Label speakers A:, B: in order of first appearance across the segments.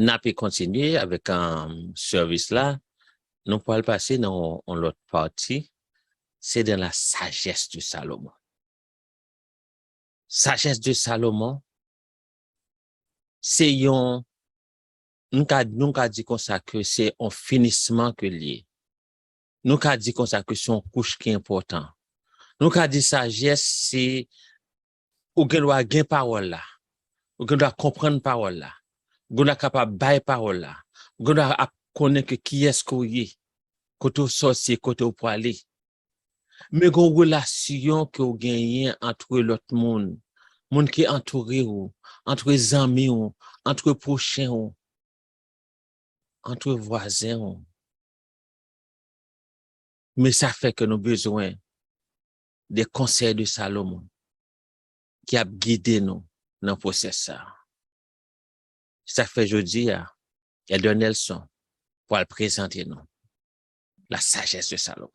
A: n'a pas continué avec un service là. Nous pourrons passer dans l'autre partie. C'est dans la sagesse de Salomon. Sagesse de Salomon, c'est un, nous avons dit comme ça que c'est un finissement que lié. Nous avons dit comme ça que c'est une couche qui est important. Nous avons dit sagesse, c'est, ou qu'on doit gagner parole là. Ou qu'on doit comprendre parole là. Ou qu'on doit capable de bailler parole là. Ou qu'on doit connaître qui est-ce qu'on est. Côté sorcier, côté au pour aller. Mais gon relation que vous gagnez entre l'autre monde qui entouré ou, entre amis ou, entre prochains ou, entre voisins ou. Mais ça fait que nous avons besoin des conseils de Salomon qui a guidé nous dans le processus. Ça fait aujourd'hui, il y a donné leçon pour le présenter nous. La sagesse de Salomon.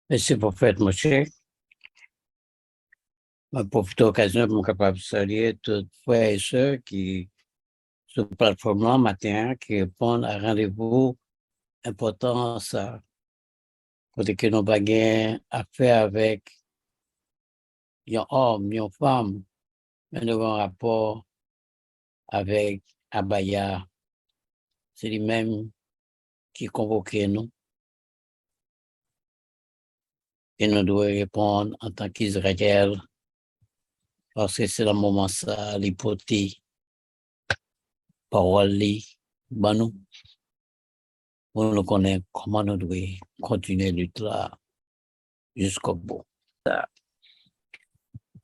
B: Merci prophète Moshe. Je profite de l'occasion pour capable de saluer tous les frères et sœurs qui sur la plateforme là matin qui répondent à rendez-vous important ça. Côté que nous avons affaire avec un homme, une femme, mais nous avons un rapport avec Abaya. C'est lui-même qui convoque nous. Et nous devons répondre en tant qu'Israël, parce que c'est le moment ça, l'hypothèse, parole, ben nous, pour nous connaître comment nous devons continuer lutte là jusqu'au bout. La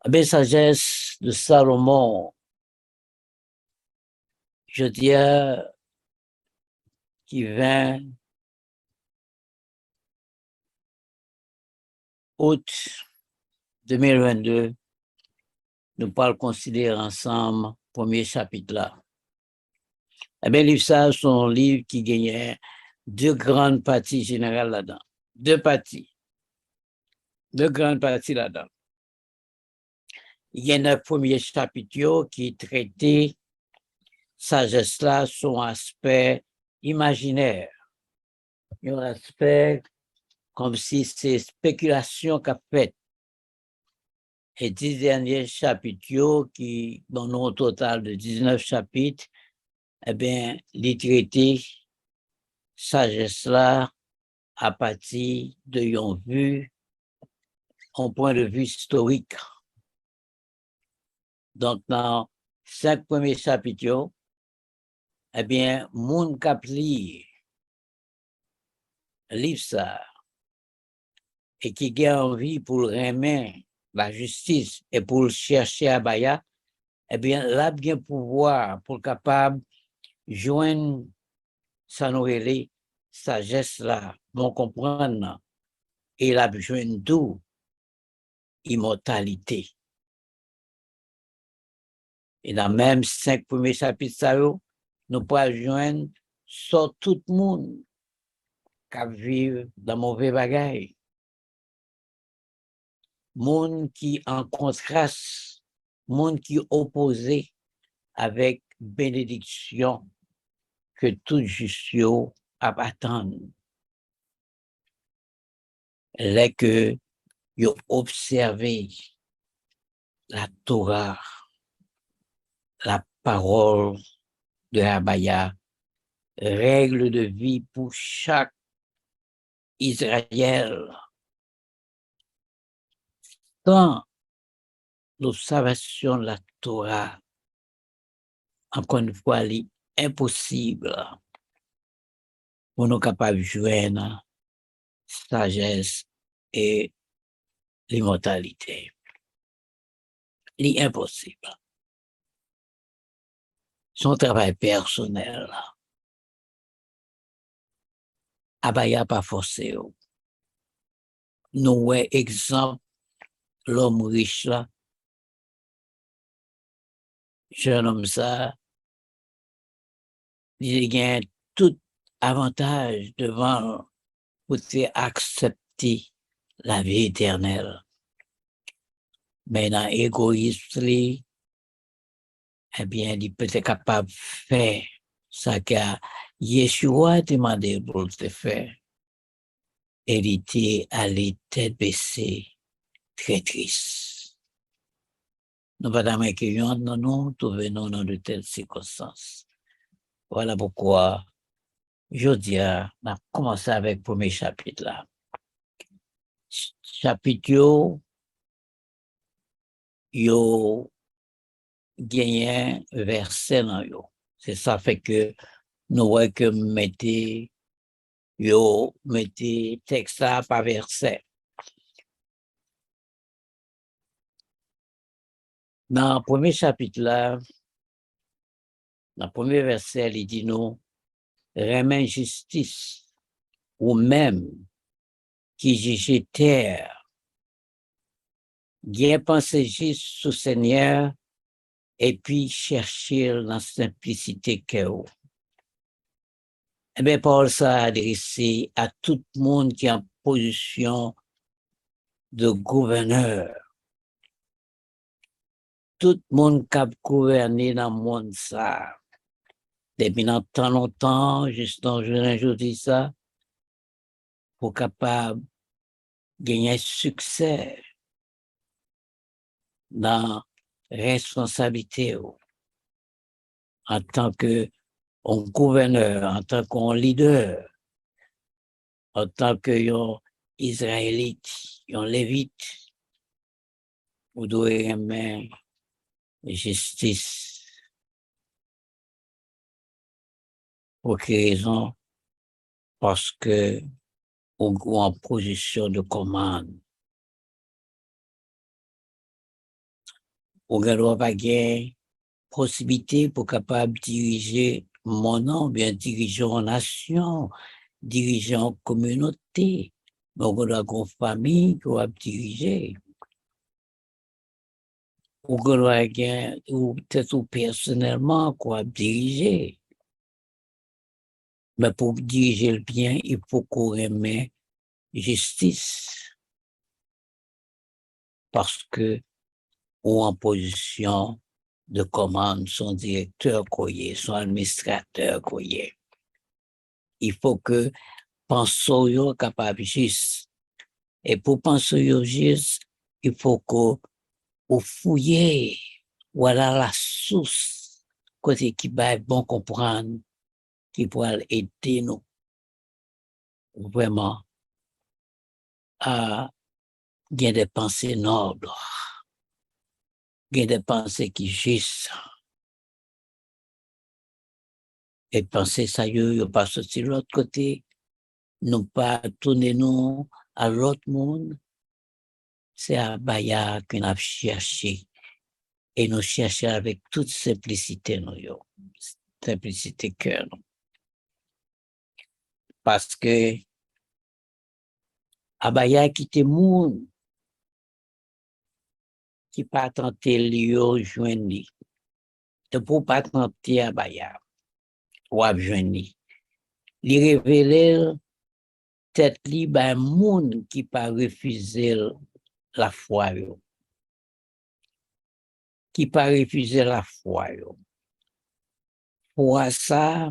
B: belle sagesse de Salomon, je dirais, qui vint août 2022, nous parlons considérer ensemble premier chapitre là. Eh bien, livre ça, c'est un livre qui gagnait deux grandes parties générales là-dedans. Deux grandes parties là-dedans. Il y a un premier chapitre qui traitait sagesse là, son aspect imaginaire. Un aspect comme si c'est spéculation qu'a fait. Et 10 derniers chapitres qui, dans un total de 19 chapitres, eh bien, les traités sagesse là à partir de vue, un point de vue historique. Donc, dans 5 premiers chapitres, eh bien, moun kap li livre ça et qui a envie pour remettre la justice et pour chercher à Baya, eh bien, là, bien pouvoir pour capable joindre sa nouvelle sagesse là, bon comprendre, et la joindre d'où immortalité. Et dans même 5 premiers chapitres, ça, nous pouvons joindre sur tout le monde qui vit dans mauvais bagaille. Monde qui en contraste, monde qui opposé avec bénédiction que tout justio a attendre. Là que yo observé la Torah, la parole de Abaya, règle de vie pour chaque Israël. Dans l'observation de la Torah, encore une fois, elle est impossible pour nous capables de joindre sagesse et l'immortalité. C'est impossible. Son travail personnel, Abaya pas forcé. Nous, exemple, l'homme riche là, jeune homme ça, il gagne tout avantage devant pour accepter la vie éternelle. Mais dans l'égoïsme, eh bien, il peut être capable de faire ça que Yeshua a demandé pour le faire. Et il était allé tête baissée, très triste. Nous ne pouvons pas accueillir nous trouvons dans de telles circonstances. Voilà pourquoi je dis, on a commencé avec le premier chapitre là. Chapitre, yo gagné un verset dans yo. C'est ça fait que nous voyons que mettez texte là par verset. Dans le premier chapitre là, dans le premier verset, il dit nous, remet justice ou même qui juge terre, bien penser juste sous Seigneur et puis chercher la simplicité que vous. Eh bien, Paul s'est adressé à tout le monde qui est en position de gouverneur. Tout le monde qui a gouverné dans le monde, ça. Depuis tant longtemps, juste dans un jour dit ça, pour capable de gagner succès dans la responsabilité en tant que gouverneur, en tant que leader, en tant que Israélite, un Lévite, vous devez aimer justice. Pour quelle raison? Parce que on est en position de commande. On ne doit pas gagner possibilité pour capable diriger mon nom, bien diriger une nation, diriger une communauté. Donc, on doit avoir une famille qu'on va diriger. Ou qu'on doit gagner, ou peut-être personnellement qu'on va diriger. Mais pour diriger le bien, il faut qu'on remet justice. Parce que ou en position de commande, son directeur courrier, son administrateur courrier. Il faut que pensons capable juste. Et pour penser juste, il faut qu'on fouiller. Voilà la source côté qui va bon comprendre, qui pourra aider nous vraiment à gagner des pensées nobles, gagner des pensées qui juste. Et penser ça, il pas sortir de l'autre côté, non pas tourner nous à l'autre monde, c'est à Baya qu'on a cherché. Et nous chercher avec toute simplicité, simplicité cœur. Parce que Abaya qui te monde qui pas tenté lui joindre. Et pour pas tenter Abaya, ou à joindre. Li révéler tête li ba monde qui pas refuser la foi yo. Qui pas refuser la foi yo. Pour ça,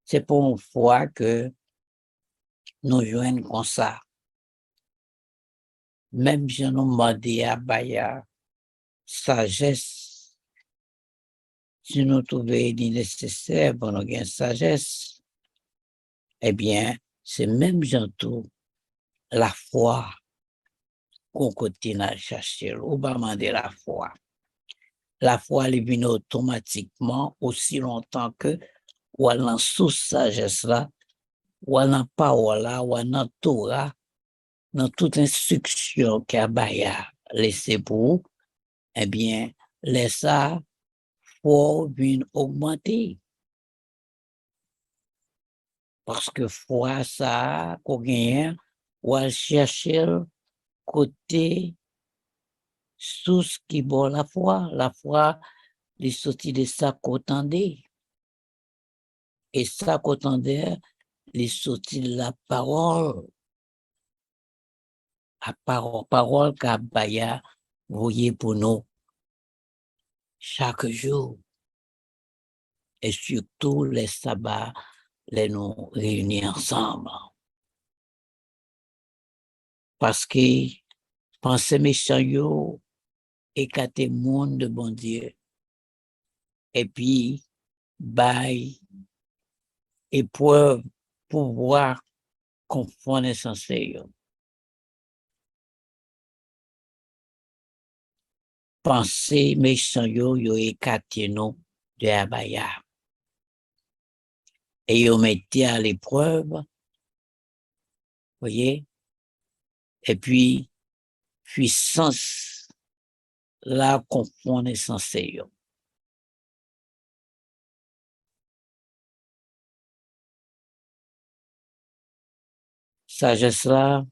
B: c'est pour une fois que nous joignons comme ça. Même si nous demandons à Baya sagesse, si nous trouvons nécessaire pour nous gagner sagesse, eh bien, c'est même tout la foi qu'on continue à chercher, ou pas demander la foi. La foi, elle vient automatiquement aussi longtemps que ou dans sous sagesse là, ou dans parole là, ou dans Torah, dans toute instruction qu'a Baya laissé pour, eh bien, laisse ça foi vient augmenter. Parce que foi ça, qu'on gagne, ou à chercher côté source qui bon la foi, les sorties de ça qu'attendait. Et ça qu'attendait, les sorties de la parole qu'a Baya voyez pour nous. chaque jour, et surtout les sabbats, les nous réunir ensemble. Parce que penser méchant yo, écarter monde de bon Dieu, et puis, bail, épreuve, pouvoir confondre censé yo. Penser méchant yo écarté nous de Abaya. Et yo mettait à l'épreuve, voyez, et puis, puissance, la confondre censé yo. Sagesse là,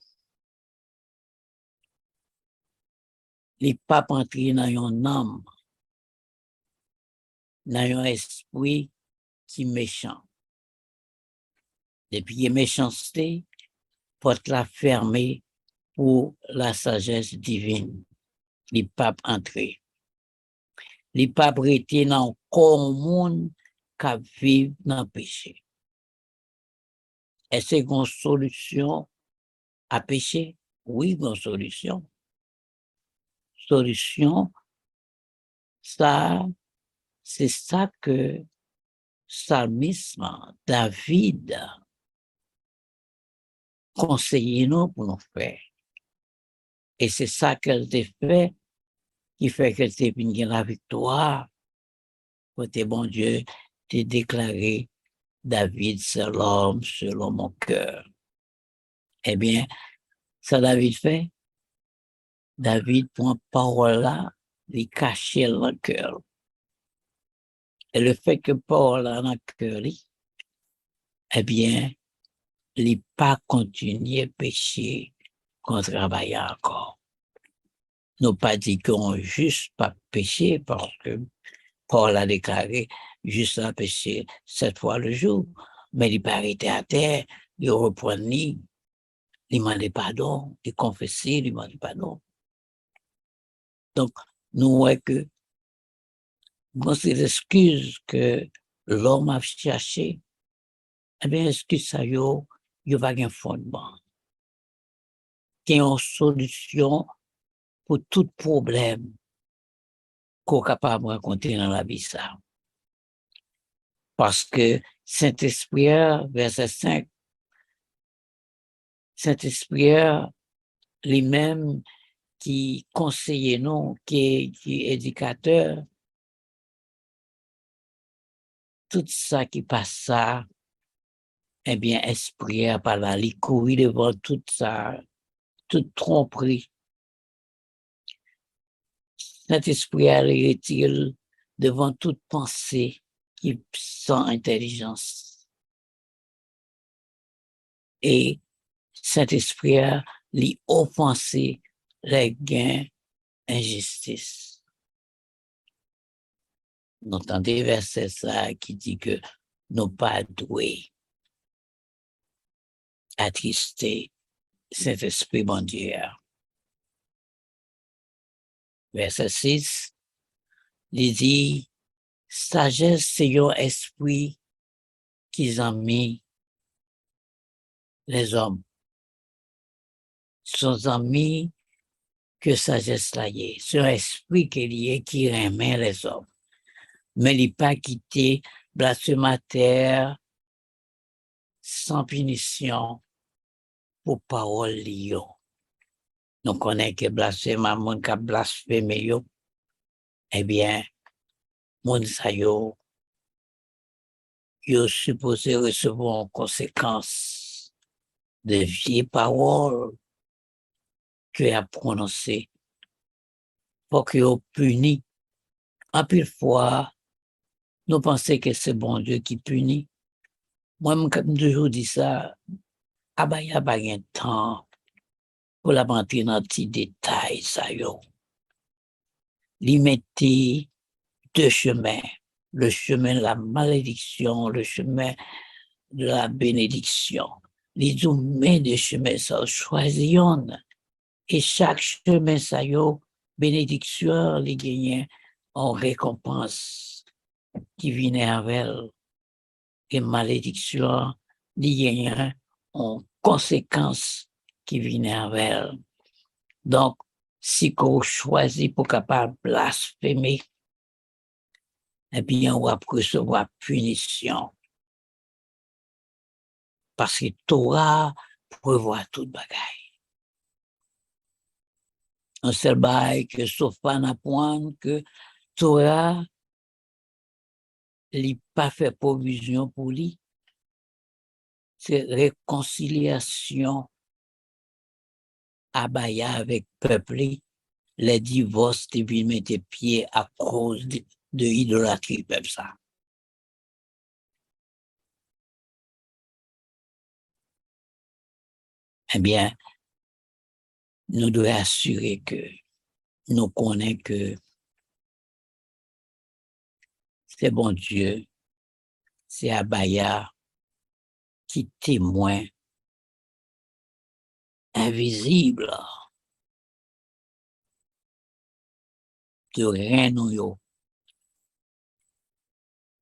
B: les pas entrer dans yon âme, dans yon esprit qui méchant. Depuis méchanceté, porte la fermer pour la sagesse divine. Les papes entrer. Les papes rester dans le corps monde qui vivent dans le péché. Est-ce qu'on solution à péché? Oui, une solution. Solution, ça, c'est ça que psalmisme, David, conseiller nous pour nous faire. Et c'est ça qu'elle a fait, qui fait qu'elle a gagné la victoire. Côté bon Dieu, t'es déclaré David, c'est l'homme selon mon cœur. Eh bien, ça David fait. David prend parole là, il cache dans le cœur. Et le fait que parole là dans le cœur, eh bien, il pas continuer à pécher qu'on travaille encore. Nous pas dit qu'on juste pas péché parce que Paul a déclaré juste à pécher 7 fois le jour, mais il pas arrêté à terre, il reprenait, il demandait pardon, il confessait, il demandait pardon. Donc, nous voyons que dans ces excuses que l'homme a cherché, eh bien, excuse ça, il va avoir un fondement. Il y a une solution pour tout problème qu'on est capable de raconter dans la vie. Ça. Parce que Saint-Esprit, verset 5, Saint-Esprit, lui-même qui conseille nous, qui est éducateur, tout ça qui passe ça, eh bien, esprit par là, il courir devant tout ça, toute tromperie. Saint-Esprit retire devant toute pensée qui sans intelligence. Et Saint-Esprit lui offenser les gains injustice. Nous entendez verset ça qui dit que nous pas doués attrister Saint-Esprit bon Dieu. Verset 6, il dit, sagesse c'est un esprit qu'ils ont mis les hommes. Sont amis que sagesse là y est. C'est un esprit qui remet les hommes. Mais il n'a pas quitté blasphémateur sans punition pour parole lion. Nous connaissons que blasphéma, mon qui blasphémé yo, eh bien, mon sa yo supposé recevoir en conséquence de vieilles paroles que a prononcées pour que vous punit. En pile fois, nous pensons que c'est bon Dieu qui punit. Moi, je toujours dit ça, il n'y a pas de temps pour la rentrer dans les petits détails, ça yo. Il mettait deux chemins, le chemin de la malédiction, le chemin de la bénédiction. Les deux mains de chemin, ça choisissent. Et chaque chemin, ça yo, bénédiction, les gagnants en récompense qui vient avec elle, et malédiction, il y a en conséquence qui vient avec elle. Donc, si qu'on choisit pour capable blasphémer, eh bien, on va recevoir punition. Parce que Torah prévoit toute bagaille. Un seul bail que sauf pas n'apprendre que Torah n'a pas fait provision pour lui. C'est réconciliation à Baya avec peuple. Les divorces qui viennent mettre pied à cause de idolâtrie, peuple ça. Eh bien, nous devons assurer que nous connaissons que c'est bon Dieu, c'est Abaya qui témoin invisible de rien nous.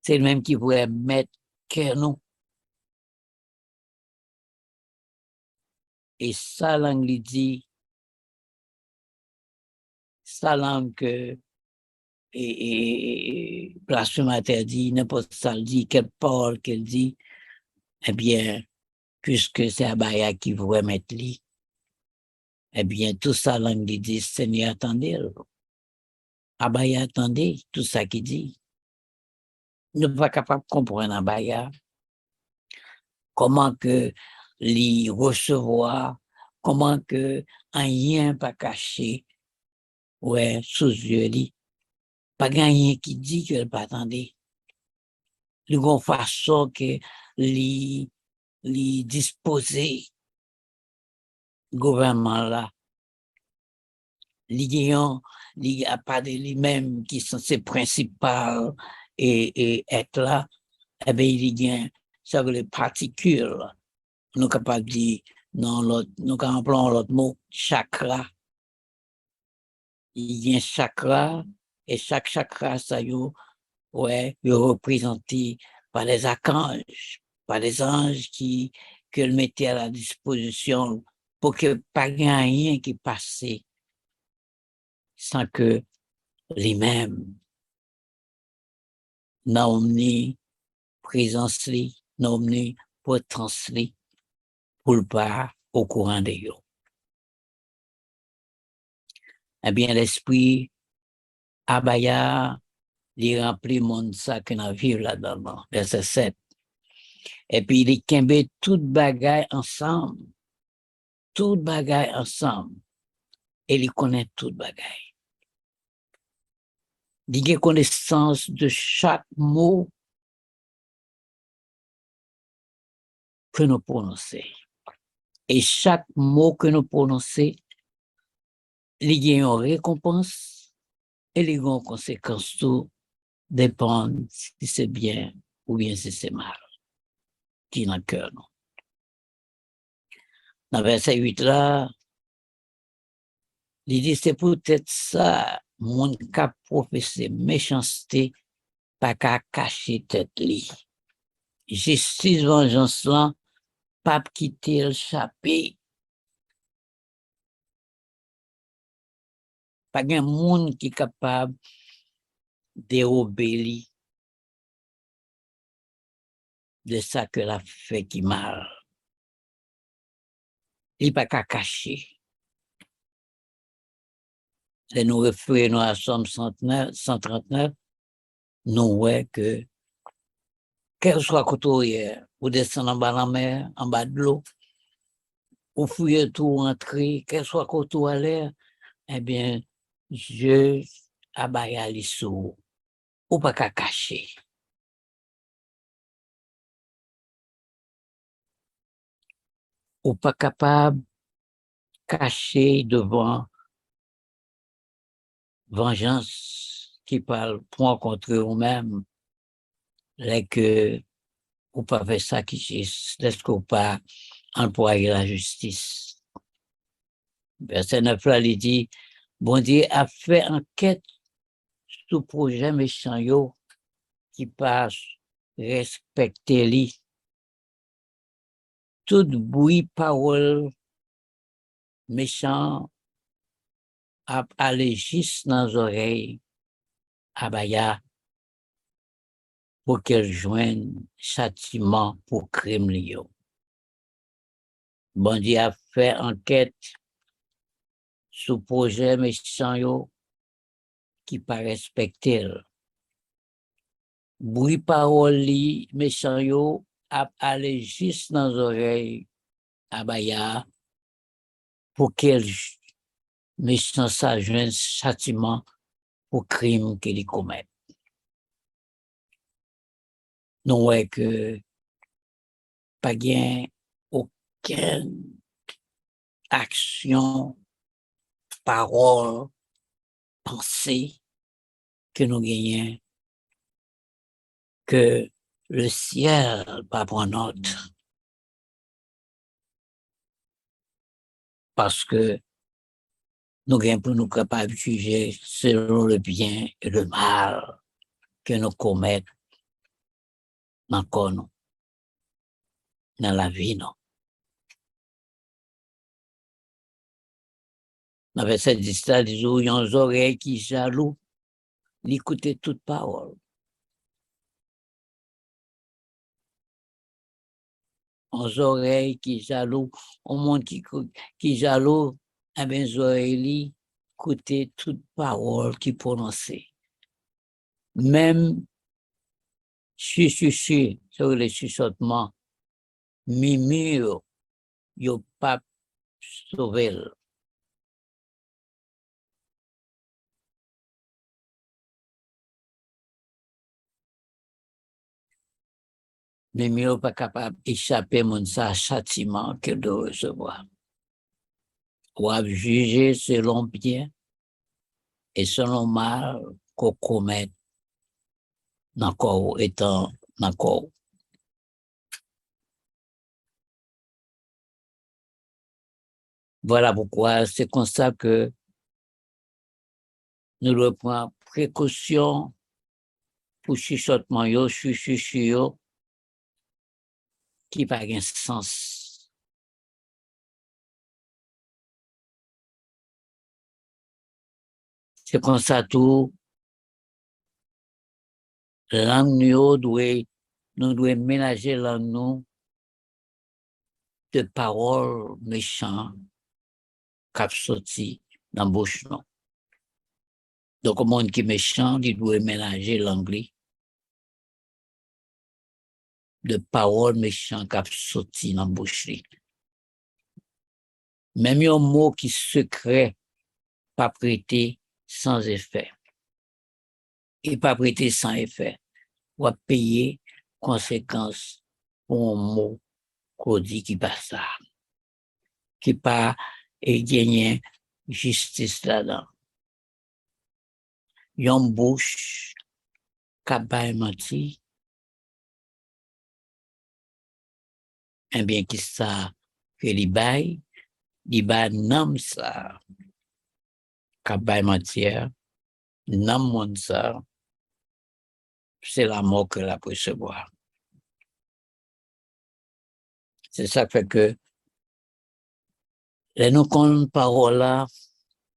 B: C'est le même qui pourrait mettre que nous. Et ça, langue lui dit, ça langue que et blasphémateur dit, n'importe ça le dit, quelle parole qu'elle dit, eh bien, puisque c'est Abaya qui pourrait mettre lui, eh bien, tout ça langue lui dit, Seigneur, attendez. Abaya, attendez, tout ça qu'il dit. Nous ne sommes pas capables de comprendre Abaya. Comment que les recevoir, comment que rien pas caché, ouais, sous yeux li, pas rien qui dit que pas attendez. De une façon que les disposer gouvernement là, li a pas de lui-même qui sont ses principales et être là, eh bien il y a ça les particules. Nous capables de dire non l'autre, nous employons l'autre mot chakra. Il y a un chakra et chaque chakra ça ouais, est représenté par les archanges, par les anges que le mettaient à la disposition pour que pas rien qui passait sans que les mêmes n'ont présence n'ont potence pour le pas au courant de eux. Eh bien, l'esprit Abaya, il remplit mon sac que nous vivons là-dedans, verset 7. Et puis, il kembe toute bagaille ensemble, et il connaît toute bagaille. Il a connaissance de chaque mot que nous prononçons. Et chaque mot que nous prononçons, il y a une récompense et il y a une conséquence. Tout dépend si c'est bien ou bien si c'est mal. Qui est dans le cœur, non? Dans verset 8 là, il dit c'est peut-être ça, mon cap professé méchanceté, pas qu'à cacher tête li. Justice, vengeance là, pas quitter le chapitre. Pas un monde qui est capable de dérober de ça que la fait qui mal. Il n'est pas qu'à cacher. Et nous référons à Somme 139, nous voyons que quel soit côté ou descendre en bas de la mer, en bas de l'eau, ou fouiller tout, entrer, quel soit côté à l'air, eh bien, Dieu a baillé l'issou, ou pas qu'à cacher. Ou pas capable de cacher devant vengeance qui parle point contre eux-mêmes, les que ou pas faire ça qui laisse qu'on pas employer la justice. Verset 9 là, il dit, bon Dieu a fait enquête sous projet méchant yo qui passe respecter li. Tout bruit parole méchant a aller juste dans les oreilles à Baya pour qu'elle joigne châtiment pour crime li yo. Bon Dieu a fait enquête sous projet méchant yo qui pas respecter. Bruit parole li méchant yo a aller juste dans les oreilles à Baya pour qu'elle méchant ça joigne châtiment pour crime qu'il commet. Nous voyons que pas gain aucune action, parole, pensée que nous gagnons, que le ciel va prendre note. Parce que nous gagnons pour nous capables de juger selon le bien et le mal que nous commettons encore nous, dans la vie. Non. Dans verset 10, il dit, il y a des oreilles qui jaloux, d'écouter toute parole. Aux oreilles qui jaloux, au monde qui jaloux, eh bien, les oreilles écouter toute parole qui prononcée. Même sur le chuchotement, mimi, yo pas sauvé. Mimi yo pas capable d'échapper mon sa châtiment qu'elle doit recevoir. Ou à juger selon bien et selon mal qu'on commet dans le corps étant dans le corps. Voilà pourquoi c'est comme ça que nous devons prendre précaution pour chuchotement yo, yo, qui n'a pas sens. C'est comme ça tout, langue nous devons ménager langue nous de paroles méchantes qui sorti dans la bouche. Donc, le monde qui est méchant, il doit ménager l'anglais de paroles méchantes qui sorti dans la bouche. Même un mot qui secret, pas prêté sans effet. Et pas prêté sans effet. Ou à payer conséquences pour un mot qu'on dit qui pas ça. Qui pas et gagner justice là-dedans. Yon bouche, kabay menti, un bien qui ça, que li bay nam ça, kabay mentière, nam mon ça, c'est la mort que la peut recevoir. C'est ça fait que, les nous compte parole là,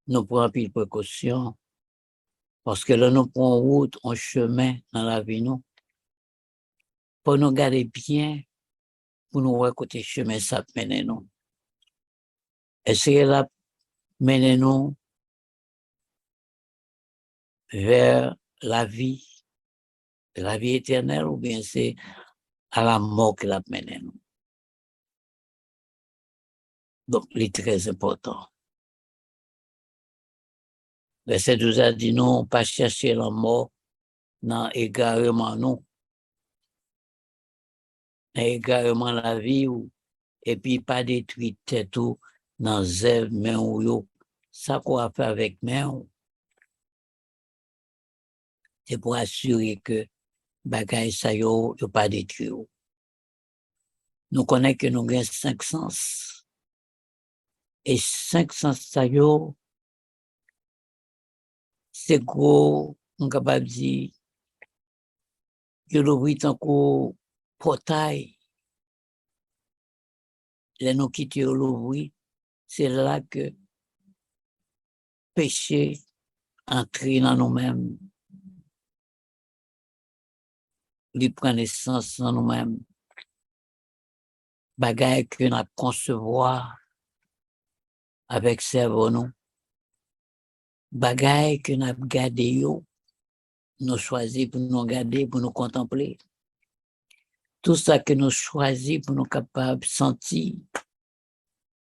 B: nous prenons plus de précaution, parce que là, nous prenons route, un chemin dans la vie, nous, pour nous garder bien, pour nous voir côté chemin, ça mène nous. Essayez là, mener nous vers la vie éternelle, ou bien c'est à la mort qu'il a mené nous. Donc, c'est très important. Verset 12 a dit, non, pas chercher la mort dans égarement nous, dans égarement la vie, et puis pas détruire tout dans zèv main ou yo. Ça qu'on a fait avec main, c'est pour assurer que bagay sa yo pas détruit. Nous connaissons que nous avons 5 sens. Et 5 sens sa yo, c'est gros on est capable de dire, que l'ouvrit tant qu'au portail, les nous quitter l'ouvrit, c'est là que péché entre dans nous-mêmes, il prend naissance dans nous-mêmes, bagaille que nous concevoir avec cerveau nous, bagaille que nous garder yo, nous choisir pour nous garder, pour nous contempler. Tout ça que nous choisis pour nous capables de sentir,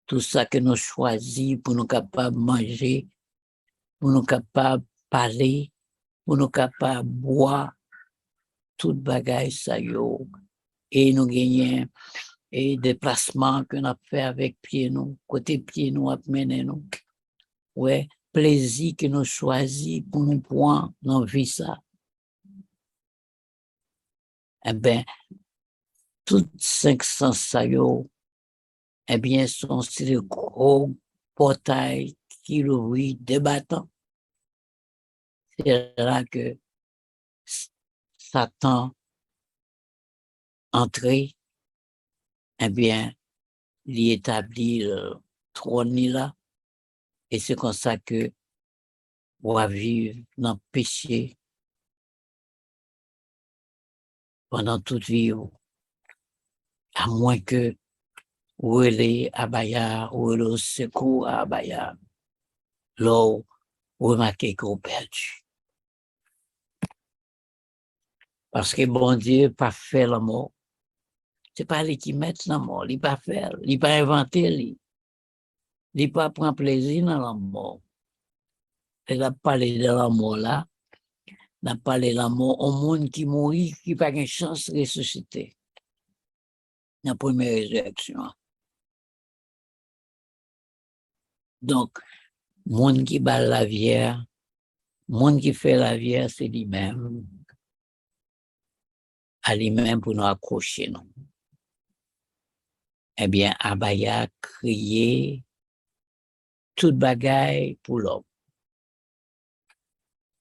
B: tout ça que nous choisis pour nous capables de manger, pour nous capables de parler, pour nous capables de boire, tout bagaille ça yo. Et nous gagnons et déplacements que nous fait avec pied nous, côté pied nous a mené nous. Ouais, plaisir que nous choisis pour nous prendre dans vie ça. Eh bien, toutes 500 ça yo, eh bien, sont sur le gros portail qui l'ouvre débattant. C'est là que Satan entré, eh bien, il établit le trône là, et c'est comme ça que on va vivre dans le péché pendant toute vie, à moins que ou les abaya ou le secours à abaya, là, remarquez qu'on perdu. Parce que bon Dieu pas fait la mort. C'est pas lui qui met la mort, il pas faire, il pas inventé, il pas prend plaisir dans la mort. Il a parlé de la mort là, il a parlé de la mort au monde qui mourit, qui n'a pas de chance de ressusciter. La première résurrection. Donc, monde qui bat la vie, monde qui fait la vie, c'est lui-même. À lui-même pour nous accrocher, non. Eh bien, Abaya crié toute bagaille pour l'homme.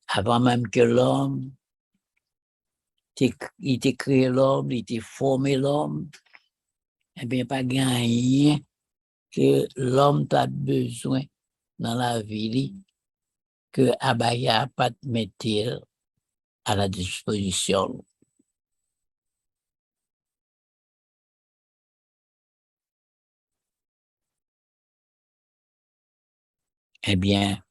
B: Avant même que l'homme, il était créé l'homme, il était formé l'homme, eh bien, pas rien que l'homme a besoin dans la vie, que Abaya pas mettre à la disposition. Eh bien,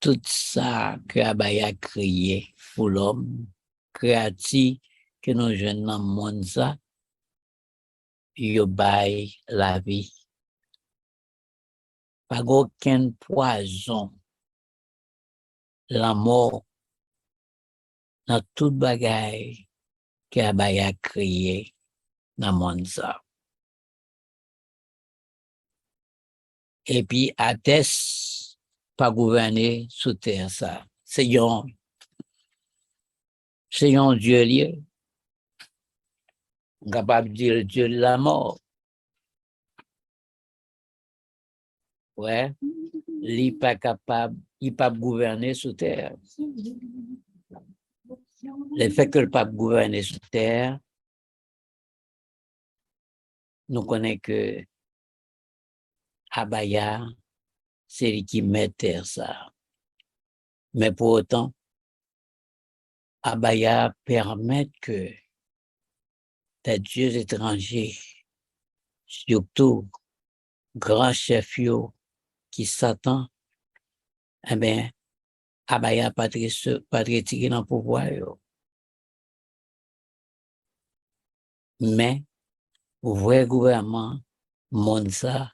B: tout ça que Abaya a créé pour l'homme, créatif que nous jeunes dans le monde, ça, yo bail la vie. Pas aucun poison, la mort, dans toute bagaille que Abaya a créé dans le monde, ça. Et puis, Hadès, pas gouverner sous terre, ça. C'est un Dieu lié. Capable de dire Dieu de la mort. Ouais. Il n'est pas capable, il n'est pas gouverner sous terre. Le fait que le pape gouverne sous terre, nous connaissons que Abaya, c'est lui qui met terre ça. Mais pour autant, Abaya permet que des dieux étrangers, surtout grands chefs qui Satan, eh bien, Abaya pas retiré dans le pouvoir. Mais, le vrai gouvernement, monde ça,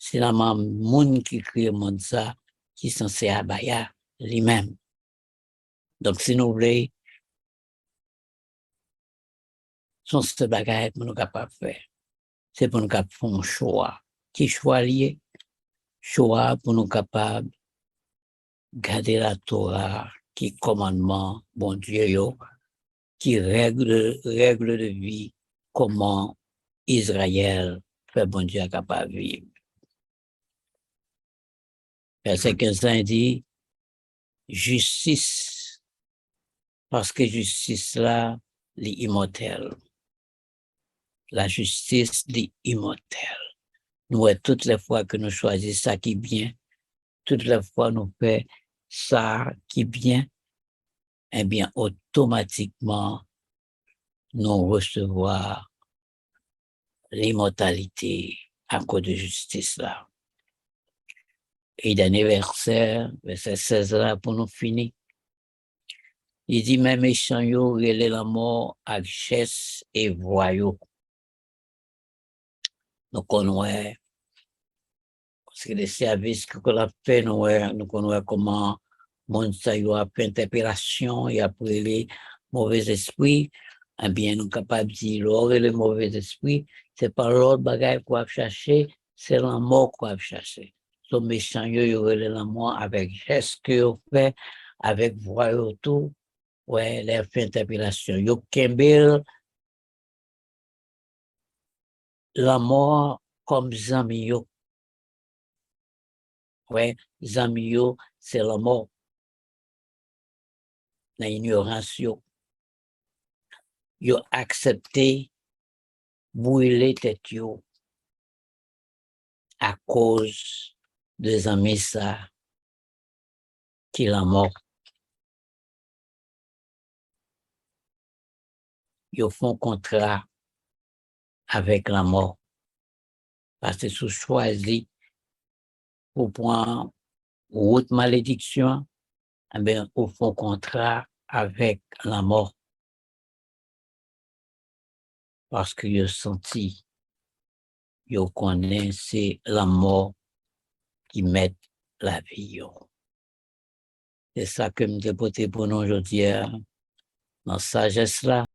B: c'est la monde qui crée le monde ça, qui est censé Abaya lui-même. Donc, si nous voulons, son ce bagage pour nous capables de faire. C'est pour nous capables de faire un choix. Qui choix lié? Choix pour nous capables de garder la Torah, qui commandement, bon Dieu, qui règle de vie, comment Israël fait bon Dieu capable de vivre. Verset 15 dit, justice, parce que justice là, l'immortel. La justice, l'immortel. Nous, toutes les fois que nous choisissons ça qui est bien, toutes les fois nous faisons ça qui est bien, eh bien, automatiquement, nous recevons l'immortalité à cause de justice là. Et dernier verset 16 là, pour nous finir. Il dit, même méchant yo, relè la mort, richesse et voyou. Nous connaissons, parce que les services que l'on a fait, nous connaissons comment monde ça y a fait interpellation et après les mauvais esprits, eh bien, nous sommes capables de dire, l'or et le mauvais esprit, c'est pas l'autre bagaille qu'on va chercher, c'est la mort qu'on va chercher. So méchant yo, y aurait la mort avec geste que vous fait, avec voyou tout, ouais, les fait interpellation. Yo kembel la mort comme zami yo. Ouais, zami yo, c'est la mort. La ignorance yo. Yo accepté brûler tête yo à cause des amis ça qui la mort. Yo font contrat avec la mort. Parce que si vous choisissez pour prendre route malédiction, eh bien, vous font contrat avec la mort. Parce que yo senti, yo connaît, c'est la mort qui met la vie yo. C'est ça que me dépoté pour nous aujourd'hui, dans sagesse là.